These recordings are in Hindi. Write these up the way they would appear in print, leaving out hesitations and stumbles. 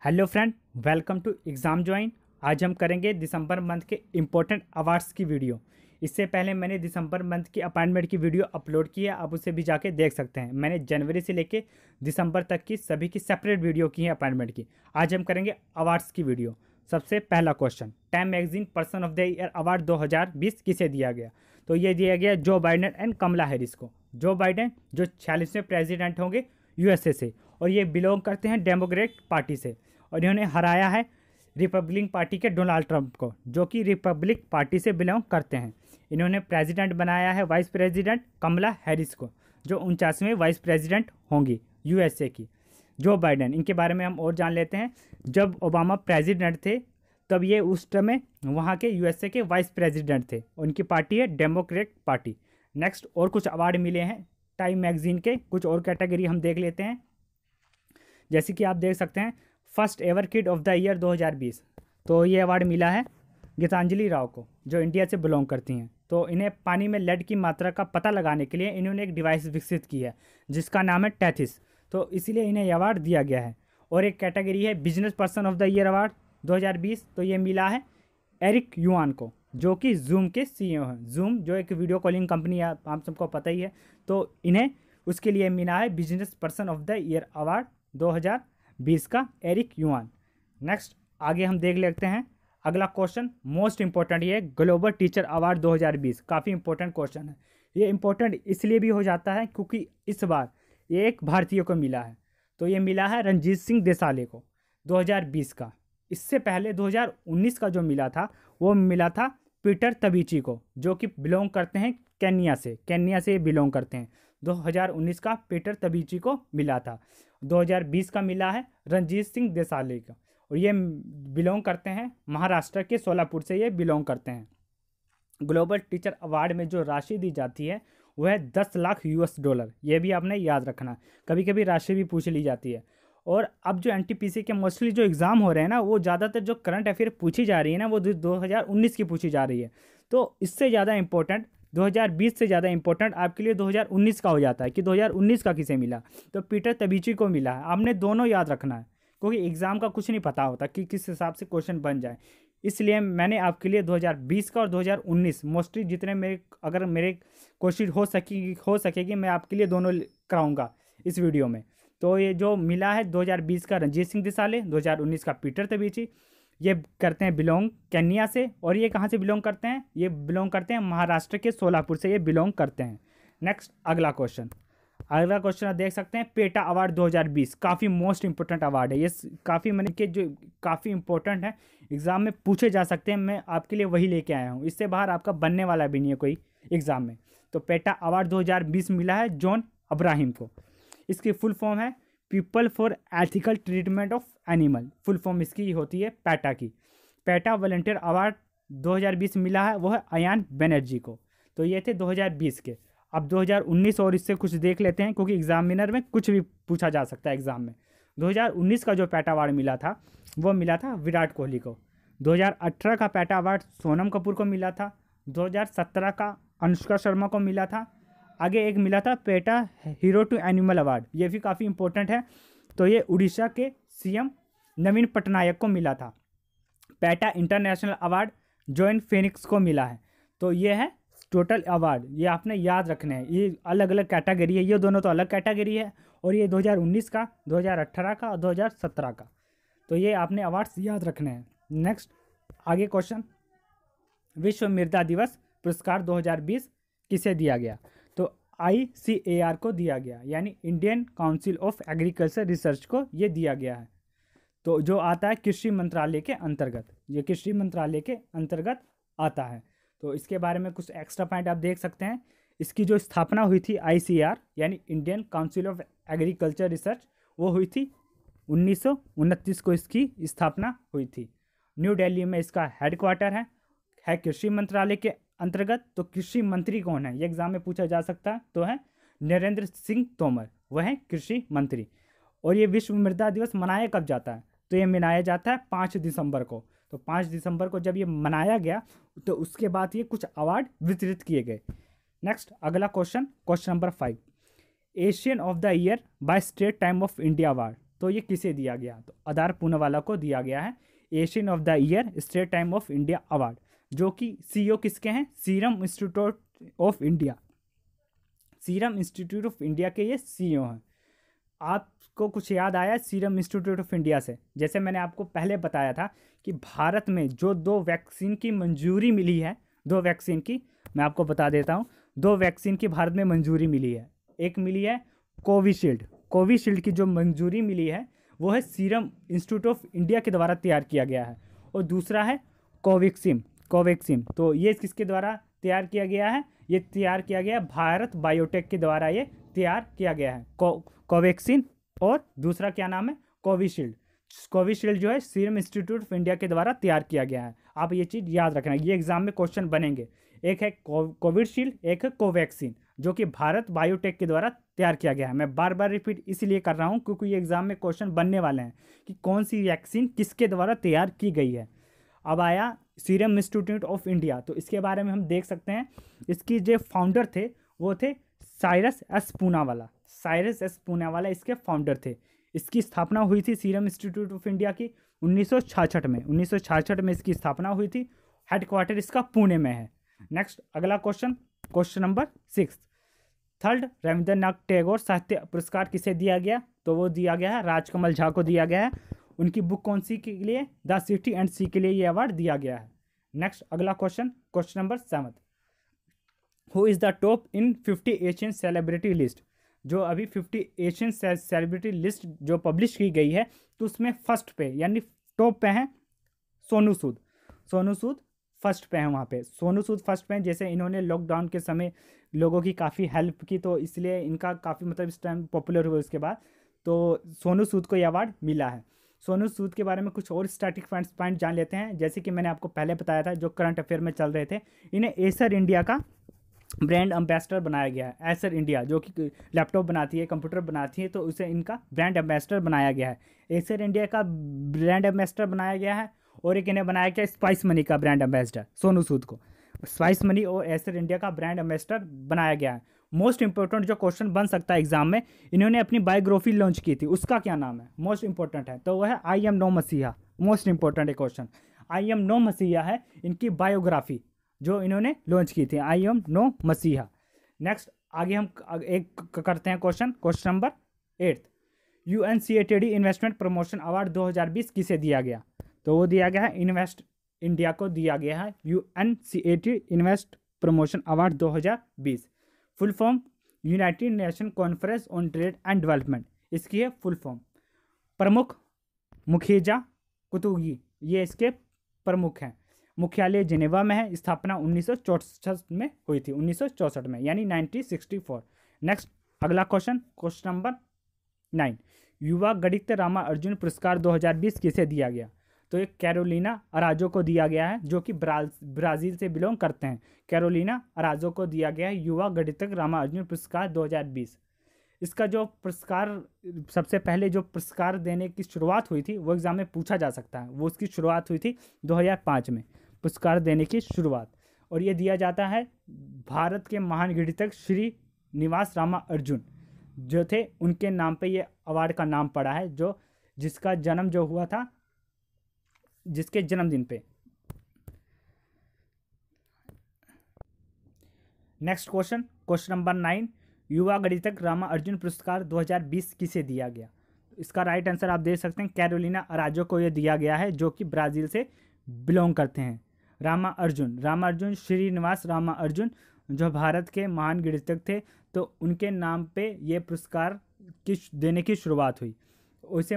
Hello friend, welcome to exam join. आज हम करेंगे दिसंबर मंथ के इम्पोर्टेंट अवार्ड्स की वीडियो। इससे पहले मैंने दिसंबर मंथ की अपॉइंटमेंट की वीडियो अपलोड की है, आप उसे भी जाके देख सकते हैं। मैंने जनवरी से लेके दिसंबर तक की सभी की सेपरेट वीडियो की है अपॉइंटमेंट की। आज हम करेंगे अवार्ड्स की वीडियो। सबसे पहला question, time magazine person of the year award 2020 किसे दिया गया? तो ये दिया गया Joe Biden and Kamala Harris को। जो बाइडेन जो 46वें प्रेसिडेंट होंगे यूएसए से, और ये बिलोंग करते हैं डेमोक्रेट पार्टी से, और इन्होंने हराया है रिपब्लिक पार्टी के डोनाल्ड ट्रंप को, जो कि रिपब्लिक पार्टी से बिलोंग करते हैं। इन्होंने प्रेसिडेंट बनाया है वाइस प्रेसिडेंट कमला हैरिस को, जो 49वें वाइस प्रेसिडेंट होंगी यूएसए की। जो बाइडेन, इनके बारे में हम और जान लेते हैं। जब ओबामा प्रेसिडेंट थे तब ये उस समय वहाँ के यूएसए के वाइस प्रेसिडेंट थे। उनकी पार्टी है डेमोक्रेट पार्टी। नेक्स्ट, और कुछ अवार्ड मिले हैं टाइम मैगजीन के, कुछ और कैटेगरी हम देख लेते हैं। जैसे कि आप देख सकते हैं, first ever kid of the year 2020, तो ये अवार्ड मिला है गीतांजलि राव को, जो इंडिया से बिलोंग करती हैं। तो इन्हें पानी में लेड की मात्रा का पता लगाने के लिए इन्होंने एक डिवाइस विकसित की है जिसका नाम है टेथिस, तो इसीलिए इन्हें यह अवार्ड दिया गया है। और एक कैटेगरी है business person of the year award 2020, तो ये मिला है एरिक युआन को, जो कि जूम के सीईओ हैं। जूम जो एक वीडियो कॉलिंग कंपनी है, आप सबको पता ही है, तो इन्हें उसके लिए मिला है business person of the year award 2020 का एरिक युआन। नेक्स्ट, आगे हम देख लेते हैं अगला क्वेश्चन, मोस्ट इंपॉर्टेंट, ये ग्लोबल टीचर अवार्ड 2020 काफ़ी इंपॉर्टेंट क्वेश्चन है। ये इंपॉर्टेंट इसलिए भी हो जाता है क्योंकि इस बार ये एक भारतीय को मिला है। तो ये मिला है रणजीत सिंह देसाले को 2020 का। इससे पहले 2019 का जो मिला था वो मिला था पीटर तबीची को, जो कि बिलोंग करते हैं केन्या से बिलोंग करते हैं। 2019 का पीटर तबीची को मिला था। 2020 का मिला है रणजीत सिंह देसाले का, और ये बिलोंग करते हैं महाराष्ट्र के सोलापुर से, ये बिलोंग करते हैं। ग्लोबल टीचर अवार्ड में जो राशि दी जाती है वह है 10 लाख यूएस डॉलर। ये भी आपने याद रखना, कभी कभी राशि भी पूछ ली जाती है। और अब जो एनटीपीसी के मोस्टली जो एग्ज़ाम हो रहे हैं ना, वो ज़्यादातर जो करंट अफेयर पूछी जा रही है ना, वो 2019 की पूछी जा रही है। तो इससे ज़्यादा इंपॉर्टेंट 2020 से ज़्यादा इंपॉर्टेंट आपके लिए 2019 का हो जाता है कि 2019 का किसे मिला। तो पीटर तबीची को मिला है। आपने दोनों याद रखना है, क्योंकि एग्ज़ाम का कुछ नहीं पता होता कि किस हिसाब से क्वेश्चन बन जाए। इसलिए मैंने आपके लिए 2020 का और 2019 मोस्टली जितने मेरे कोशिश हो सकेगी मैं आपके लिए दोनों कराऊंगा इस वीडियो में। तो ये जो मिला है 2020 का रणजीत सिंह देसाले, 2019 का पीटर तबीची, ये करते हैं बिलोंग केन्या से। और ये कहाँ से बिलोंग करते हैं? ये बिलोंग करते हैं महाराष्ट्र के सोलापुर से, ये बिलोंग करते हैं। नेक्स्ट, अगला क्वेश्चन आप देख सकते हैं, पेटा अवार्ड 2020 काफ़ी मोस्ट इंपॉर्टेंट अवार्ड है। ये काफ़ी मैंने के जो काफ़ी इंपॉर्टेंट है, एग्ज़ाम में पूछे जा सकते हैं। मैं आपके लिए वही लेके आया हूँ, इससे बाहर आपका बनने वाला भी नहीं है कोई एग्ज़ाम में। तो पेटा अवार्ड 2020 मिला है जॉन अब्राहिम को। इसकी फुल फॉर्म है people for ethical treatment of animal. Full form इसकी होती है पैटा की। पैटा वॉलंटियर अवार्ड 2020 मिला है वो है अयान बनर्जी को। तो ये थे 2020 के। अब 2019 और इससे कुछ देख लेते हैं, क्योंकि एग्जामिनर में कुछ भी पूछा जा सकता है एग्जाम में। 2019 का जो पैटा अवार्ड मिला था वो मिला था विराट कोहली को। 2018 का पैटा अवार्ड सोनम कपूर को मिला था। 2017 का अनुष्का शर्मा को मिला था। आगे एक मिला था PETA hero to animal award, ये भी काफ़ी इंपॉर्टेंट है। तो ये उड़ीसा के सीएम नवीन पटनायक को मिला था। PETA international award Joaquin Phoenix को मिला है। तो ये है टोटल अवार्ड, ये आपने याद रखने हैं। ये अलग अलग कैटेगरी है, ये दोनों तो अलग कैटेगरी है, और ये 2019 का, 2018 का और 2017 का। तो ये आपने अवार्ड्स याद रखने हैं। नेक्स्ट, आगे क्वेश्चन, विश्व मृदा दिवस पुरस्कार 2020 किसे दिया गया? तो ICAR को दिया गया, यानी Indian council of agriculture research को ये दिया गया है। तो जो आता है कृषि मंत्रालय के अंतर्गत, ये कृषि मंत्रालय के अंतर्गत आता है। तो इसके बारे में कुछ एक्स्ट्रा पॉइंट आप देख सकते हैं। इसकी जो स्थापना हुई थी ICAR यानी Indian council of agriculture research, वो हुई थी 1929 को इसकी स्थापना हुई थी। न्यू दिल्ली में इसका हेडक्वार्टर है कृषि मंत्रालय के अंतर्गत। तो कृषि मंत्री कौन है, ये एग्जाम में पूछा जा सकता है, तो है नरेंद्र सिंह तोमर, वह है कृषि मंत्री। और ये विश्व मृदा दिवस मनाया कब जाता है? तो ये मनाया जाता है 5 दिसंबर को। तो 5 दिसंबर को जब ये मनाया गया तो उसके बाद ये कुछ अवार्ड वितरित किए गए। नेक्स्ट, अगला question number 5, Asian of the year by state time of India award तो ये किसे दिया गया? तो अदार पूनावाला को दिया गया है Asian of the year state time of India award, जो कि सीईओ किसके हैं? Serum institute of India. Serum institute of India के ये सीईओ हैं। आपको कुछ याद आया सीरम इंस्टीट्यूट ऑफ इंडिया से? जैसे मैंने आपको पहले बताया था कि भारत में जो 2 वैक्सीन की मंजूरी मिली है, 2 वैक्सीन की, मैं आपको बता देता हूँ, 2 वैक्सीन की भारत में मंजूरी मिली है। एक मिली है कोविशील्ड, कोविशील्ड की जो मंजूरी मिली है वो है सीरम इंस्टीट्यूट ऑफ इंडिया के द्वारा तैयार किया गया है, और दूसरा है कोवैक्सीन। कोवैक्सीन तो ये किसके द्वारा तैयार किया गया है? ये तैयार किया गया है भारत बायोटेक के द्वारा, ये तैयार किया गया है कोवैक्सीन, और दूसरा क्या नाम है? कोविशील्ड। कोविशील्ड जो है सीरम इंस्टीट्यूट ऑफ इंडिया के द्वारा तैयार किया गया है। आप ये चीज़ याद रखना, ये एग्जाम में क्वेश्चन बनेंगे। एक है कोविशील्ड, एक है कोवैक्सीन, जो कि भारत बायोटेक के द्वारा तैयार किया गया है। मैं बार बार रिपीट इसीलिए कर रहा हूँ क्योंकि ये एग्जाम में क्वेश्चन बनने वाले हैं कि कौन सी वैक्सीन किसके द्वारा तैयार की गई है। अब आया सीरम इंस्टीट्यूट ऑफ इंडिया, तो इसके बारे में हम देख सकते हैं। इसकी जो फाउंडर थे वो थे Cyrus S Poonawalla. Cyrus S Poonawalla इसके फाउंडर थे। इसकी स्थापना हुई थी सीरम इंस्टीट्यूट ऑफ इंडिया की 1966 में। 1966 में इसकी स्थापना हुई थी। हेडक्वार्टर इसका पुणे में है। नेक्स्ट अगला question, question number 6। Third Rabindranath Tagore साहित्य पुरस्कार किसे दिया गया? तो वो दिया गया है राजकमल झा को दिया गया है। उनकी बुक कौन सी के लिए? द सिटी एंड सी के लिए ये अवार्ड दिया गया है। नेक्स्ट अगला question, question number 7। Who is the top in 50 Asian celebrity list? जो अभी 50 एशियन सेलिब्रिटी लिस्ट जो पब्लिश की गई है, तो उसमें फर्स्ट पे यानी टॉप पे हैं सोनू सूद। सोनू सूद फर्स्ट पे हैं वहाँ पे। सोनू सूद फर्स्ट पे हैं। जैसे इन्होंने लॉकडाउन के समय लोगों की काफ़ी हेल्प की, तो इसलिए इनका काफ़ी मतलब इस टाइम पॉपुलर हुआ। उसके बाद तो सोनू सूद को ये अवार्ड मिला है। सोनू सूद के बारे में कुछ और स्टैटिक पॉइंट जान लेते हैं। जैसे कि मैंने आपको पहले बताया था, जो करंट अफेयर में चल रहे थे, इन्हें एसर इंडिया का ब्रांड एम्बेसडर बनाया गया है। एसर इंडिया जो कि लैपटॉप बनाती है, कंप्यूटर बनाती है, तो उसे इनका ब्रांड एम्बेसडर बनाया गया है। एसर इंडिया का ब्रांड एम्बेसडर बनाया गया है। और एक इन्हें बनाया गया स्पाइस मनी का ब्रांड एम्बेसडर, सोनू सूद को स्पाइस मनी और एसर इंडिया का ब्रांड एम्बेसडर बनाया गया है। मोस्ट इंपॉर्टेंट जो क्वेश्चन बन सकता है एग्जाम में, इन्होंने अपनी बायोग्राफी लॉन्च की थी, उसका क्या नाम है? मोस्ट इंपॉर्टेंट है, तो वह है आई एम नो मसीहा। मोस्ट इंपॉर्टेंट है क्वेश्चन, आई एम नो मसीहा है इनकी बायोग्राफी जो इन्होंने लॉन्च की थी, आई एम नो मसीहा। नेक्स्ट आगे हम एक करते हैं question, question number 8। UNCTAD investment promotion award 2020 किसे दिया गया? तो वो दिया गया है इन्वेस्ट इंडिया को दिया गया है UNCTAD invest promotion award 2020। Full form United nation conference on trade and development, इसकी है फुल फॉर्म। प्रमुख मुखिजा कुतुगी ये इसके प्रमुख हैं। मुख्यालय जिनेवा में है। स्थापना 1964 में हुई थी, 1964 में, यानी 1964। नेक्स्ट अगला क्वेश्चन, क्वेश्चन नंबर 9। युवा गणित रामा अर्जुन पुरस्कार 2020 किसे दिया गया? तो ये कैरोलिना अराजो को दिया गया है, जो कि ब्राज़ील से बिलोंग करते हैं। कैरोलिना अराजो को दिया गया है युवा गणितज्ञ रामा अर्जुन पुरस्कार 2020। इसका जो पुरस्कार, सबसे पहले जो पुरस्कार देने की शुरुआत हुई थी, वो एग्जाम में पूछा जा सकता है। वो उसकी शुरुआत हुई थी 2005 में, पुरस्कार देने की शुरुआत। और ये दिया जाता है भारत के महान गणितज्ञ श्री निवास रामा अर्जुन जो थे, उनके नाम पे ये अवार्ड का नाम पड़ा है, जो जिसका जन्म जो हुआ था, जिसके जन्मदिन पे। Next question, question number 9। युवा गणितज्ञ रामा अर्जुन पुरस्कार 2020 किसे दिया गया? इसका राइट आंसर आप दे सकते हैं कैरोलिना अराजो को ये दिया गया है, जो कि ब्राज़ील से बिलोंग करते हैं। रामा अर्जुन श्रीनिवास रामा अर्जुन जो भारत के महान गणितज्ञ थे, तो उनके नाम पे ये पुरस्कार देने की शुरुआत हुई। इसे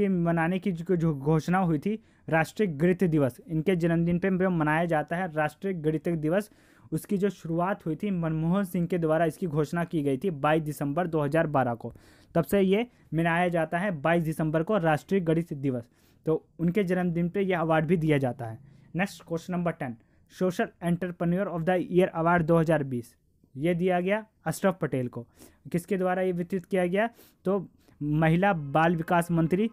मनाने की जो घोषणा हुई थी, राष्ट्रीय गणित दिवस, इनके जन्मदिन पे मनाया जाता है राष्ट्रीय गणित दिवस। उसकी जो शुरुआत हुई थी मनमोहन सिंह के द्वारा, इसकी घोषणा की गई थी 22 दिसंबर 2012 को। तब से ये मनाया जाता है 22 दिसंबर को राष्ट्रीय गणित दिवस। तो उनके जन्मदिन पे यह अवार्ड भी दिया जाता है। Next question number 10। Social entrepreneur of the year award 2020 ये दिया गया अशरफ पटेल को। किसके द्वारा ये वितरित किया गया? तो महिला बाल विकास मंत्री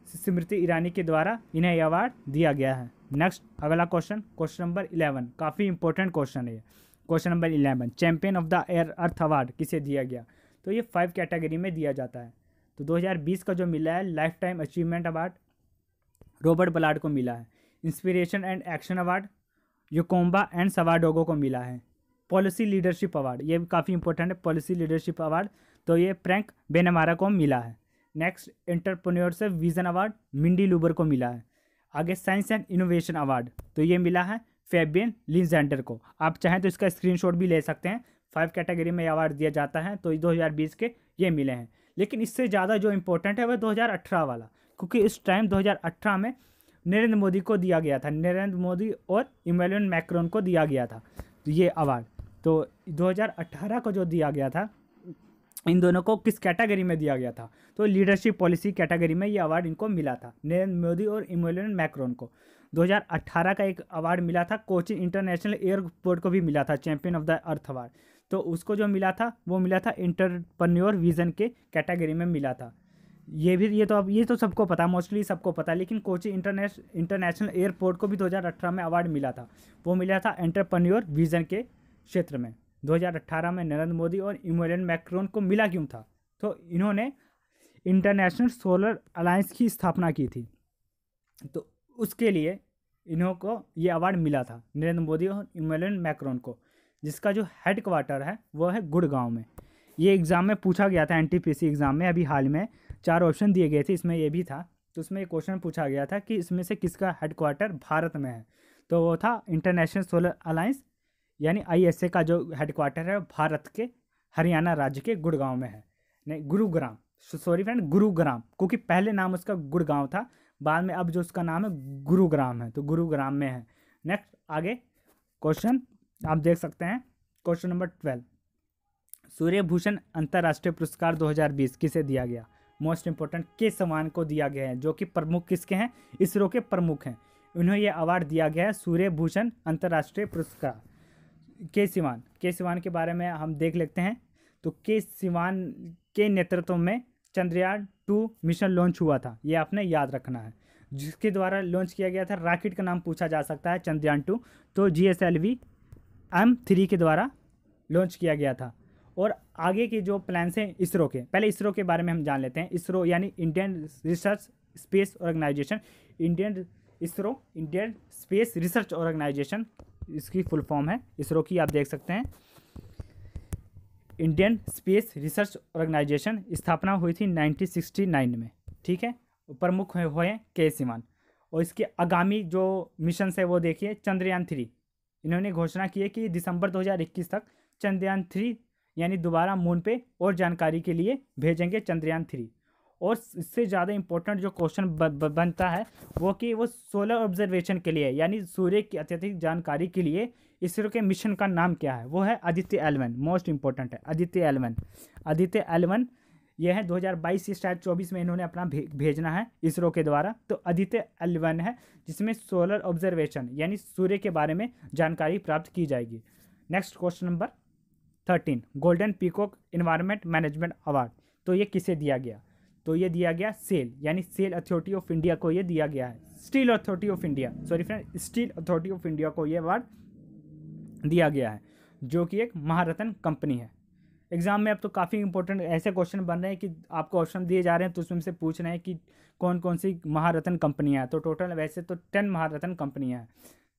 स्मृति ईरानी के द्वारा इन्हें यह अवार्ड दिया गया है। नेक्स्ट अगला क्वेश्चन, क्वेश्चन नंबर 11, काफ़ी इंपॉर्टेंट क्वेश्चन है ये। Question number 11, champion of the earth award किसे दिया गया? तो ये 5 कैटेगरी में दिया जाता है। तो 2020 का जो मिला है lifetime achievement award Robert Ballard को मिला है। Inspiration and action award Yacouba and Sawadogo को मिला है। पॉलिसी लीडरशिप अवार्ड, ये भी काफ़ी इंपॉर्टेंट है, पॉलिसी लीडरशिप अवार्ड तो ये फ्रैंक बेनेमारा को मिला है। Next entrepreneurship vision award Mindy Lubber को मिला है। आगे साइंस एंड इनोवेशन अवार्ड तो ये मिला है फेबियन लिंजेंडर को। आप चाहें तो इसका स्क्रीनशॉट भी ले सकते हैं। 5 कैटेगरी में अवार्ड दिया जाता है, तो 2020 के ये मिले हैं। लेकिन इससे ज़्यादा जो इम्पोर्टेंट है वह 2018 वाला, क्योंकि इस टाइम 2018 में नरेंद्र मोदी को दिया गया था, नरेंद्र मोदी और इमैनुअल मैक्रोन को दिया गया था तो ये अवार्ड। तो 2018 को जो दिया गया था, इन दोनों को किस कैटेगरी में दिया गया था, तो लीडरशिप पॉलिसी कैटेगरी में ये अवार्ड इनको मिला था, नरेंद्र मोदी और इमैनुअल मैक्रोन को। 2018 का एक अवार्ड मिला था कोचीन इंटरनेशनल एयरपोर्ट को भी मिला था, champion of the earth award. तो उसको जो मिला था वो मिला था एंटरप्रेन्योर विजन के कैटेगरी में मिला था। ये तो सबको पता, मोस्टली सबको पता, लेकिन कोची इंटरनेशनल एयरपोर्ट को भी 2018 में अवार्ड मिला था, वो मिला था एंटरप्रेन्योर विजन के क्षेत्र में। 2018 में नरेंद्र मोदी और इमैनुअल मैक्रोन को मिला क्यों था, तो इन्होंने इंटरनेशनल सोलर अलायंस की स्थापना की थी, तो उसके लिए इन्हों को ये अवार्ड मिला था, नरेंद्र मोदी और इमैनुअल मैक्रोन को, जिसका जो हेड क्वार्टर है वो है गुड़गांव में। ये एग्ज़ाम में पूछा गया था, एनटीपीसी एग्ज़ाम में अभी हाल में 4 ऑप्शन दिए गए थे, इसमें ये भी था। तो उसमें एक क्वेश्चन पूछा गया था कि इसमें से किसका हेडक्वार्टर भारत में है, तो वो था इंटरनेशनल सोलर अलायंस यानी ISA का जो हेडक्वार्टर है भारत के हरियाणा राज्य के गुड़गांव में है। नहीं, गुरुग्राम, सॉरी फ्रेंड, गुरुग्राम, क्योंकि पहले नाम उसका गुड़गांव था, बाद में अब जो उसका नाम है गुरुग्राम है, तो गुरुग्राम में है। नेक्स्ट आगे क्वेश्चन आप देख सकते हैं, क्वेश्चन नंबर 12, सूर्य भूषण अंतर्राष्ट्रीय पुरस्कार 2020 किसे दिया गया? मोस्ट इंपॉर्टेंट, के सिवान को दिया गया है, जो कि प्रमुख किसके हैं? इसरो के प्रमुख हैं। उन्हें यह अवार्ड दिया गया है सूर्य भूषण अंतर्राष्ट्रीय पुरस्कार। के सिवान के बारे में हम देख लेते हैं। तो के सिवान के नेतृत्व में चंद्रयान 2 मिशन लॉन्च हुआ था, ये आपने याद रखना है, जिसके द्वारा लॉन्च किया गया था। रॉकेट का नाम पूछा जा सकता है चंद्रयान 2, तो GSLV M3 के द्वारा लॉन्च किया गया था। और आगे के जो प्लान्स हैं इसरो के, पहले इसरो के बारे में हम जान लेते हैं। इसरो यानी Indian research space organisation, Indian space research organisation इसकी फुल फॉर्म है इसरो की, आप देख सकते हैं। इंडियन स्पेस रिसर्च ऑर्गेनाइजेशन स्थापना हुई थी 1969 में, ठीक है। प्रमुख हुए के सिवान। और इसके आगामी जो मिशन है वो देखिए, चंद्रयान 3। इन्होंने घोषणा की है कि दिसंबर 2021 तक चंद्रयान 3 यानी दोबारा मून पे और जानकारी के लिए भेजेंगे चंद्रयान 3। और इससे ज़्यादा इंपॉर्टेंट जो क्वेश्चन बनता है वो कि वो सोलर ऑब्जर्वेशन के लिए यानी सूर्य की अत्यधिक जानकारी के लिए इसरो के मिशन का नाम क्या है? वो है आदित्य L1। मोस्ट इंपॉर्टेंट है आदित्य L1। यह है 2022 से शायद 24 में इन्होंने अपना भेजना है इसरो के द्वारा। तो आदित्य L1 है जिसमें सोलर ऑब्जर्वेशन यानी सूर्य के बारे में जानकारी प्राप्त की जाएगी। Next question number 13, golden peacock environment management award, तो ये किसे दिया गया? तो ये दिया गया सेल यानी सेल अथॉरिटी ऑफ इंडिया को ये दिया गया है। Steel authority of India, sorry friend, steel authority of India को ये अवार्ड दिया गया है, जो कि एक महारत्न कंपनी है। एग्जाम में अब तो काफ़ी इंपॉर्टेंट ऐसे क्वेश्चन बन रहे हैं कि आपको ऑप्शन दिए जा रहे हैं तो उसमें से पूछ रहे हैं कि कौन कौन सी महारत्न कंपनियाँ हैं। तो टोटल वैसे तो 10 महारत्न कंपनियाँ हैं।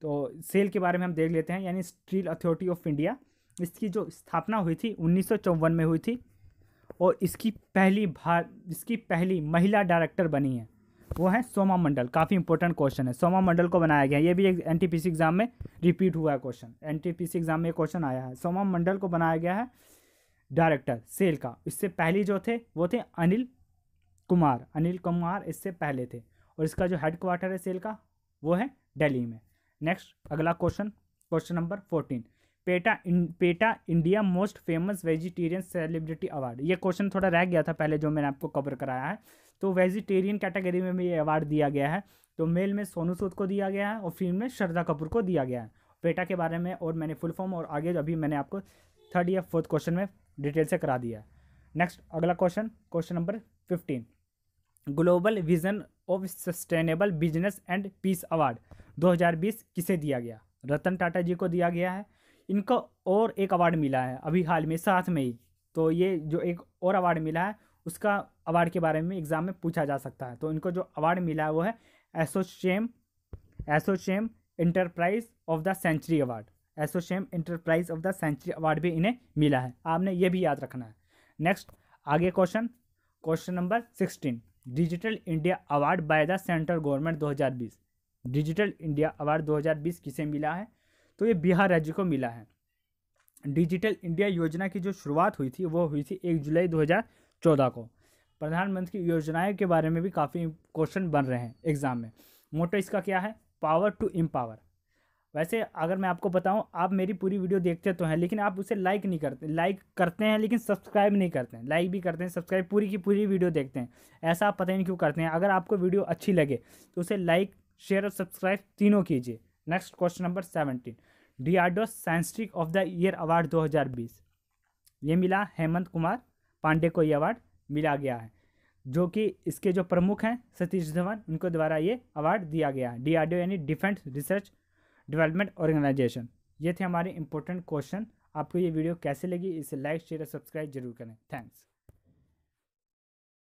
तो सेल के बारे में हम देख लेते हैं, यानी स्टील अथॉरिटी ऑफ इंडिया। इसकी जो स्थापना हुई थी 1954 में हुई थी और इसकी पहली महिला डायरेक्टर बनी है, वो है सोमा मंडल। काफ़ी इंपॉर्टेंट क्वेश्चन है, सोमा मंडल को बनाया गया। ये भी एक एनटीपीसी एग्जाम में रिपीट हुआ है क्वेश्चन, एनटीपीसी एग्जाम में क्वेश्चन आया है। सोमा मंडल को बनाया गया है डायरेक्टर सेल का। इससे पहले जो थे वो थे अनिल कुमार इससे पहले थे। और इसका जो हेड क्वार्टर है सेल का वो है दिल्ली में। नेक्स्ट अगला question number 14, PETA India most famous vegetarian celebrity award. ये क्वेश्चन थोड़ा रह गया था पहले जो मैंने आपको कवर कराया है। तो वेजिटेरियन कैटेगरी में भी ये अवार्ड दिया गया है। तो मेल में सोनू सूद को दिया गया है और फीमेल में श्रद्धा कपूर को दिया गया है। पेटा के बारे में और मैंने फुल फॉर्म और आगे अभी मैंने आपको 3rd या 4th क्वेश्चन में डिटेल से करा दिया है। नेक्स्ट अगला question number 15, global vision of sustainable business and peace award 2020 किसे दिया गया? रतन टाटा जी को दिया गया है। इनको और एक अवार्ड मिला है अभी हाल में साथ में ही। तो ये जो एक और अवार्ड मिला है उसका अवार्ड के बारे में एग्ज़ाम में पूछा जा सकता है। तो इनको जो अवार्ड मिला है वो है ASSOCHAM enterprise of the century award. ASSOCHAM enterprise of the century award भी इन्हें मिला है, आपने ये भी याद रखना है। नेक्स्ट आगे question number 16, digital India award by the central government 2020। Digital India award 2020 किसे मिला है? तो ये बिहार राज्य को मिला है। डिजिटल इंडिया योजना की जो शुरुआत हुई थी वो हुई थी 1 जुलाई 2014 को। प्रधानमंत्री की योजनाएं के बारे में भी काफ़ी क्वेश्चन बन रहे हैं एग्जाम में। मोटो इसका क्या है? Power to empower. वैसे अगर मैं आपको बताऊं, आप मेरी पूरी वीडियो देखते तो हैं लेकिन आप उसे लाइक नहीं करते। लाइक करते हैं लेकिन सब्सक्राइब नहीं करते हैं। लाइक भी करते हैं, सब्सक्राइब पूरी की पूरी वीडियो देखते हैं, ऐसा आप पता नहीं क्यों करते हैं। अगर आपको वीडियो अच्छी लगे तो उसे लाइक, शेयर और सब्सक्राइब तीनों कीजिए। Next question number 17, DRDO scientist of the year award 2020। ये मिला हेमंत कुमार पांडे को ये अवार्ड मिला गया है, जो कि इसके जो प्रमुख हैं सतीश धवन, उनको द्वारा ये अवार्ड दिया गया है। डीआरडीओ यानी डिफेंस रिसर्च डेवलपमेंट ऑर्गेनाइजेशन। ये थे हमारे इंपॉर्टेंट क्वेश्चन। आपको ये वीडियो कैसे लगी? इसे लाइक, शेयर और सब्सक्राइब जरूर करें। थैंक्स।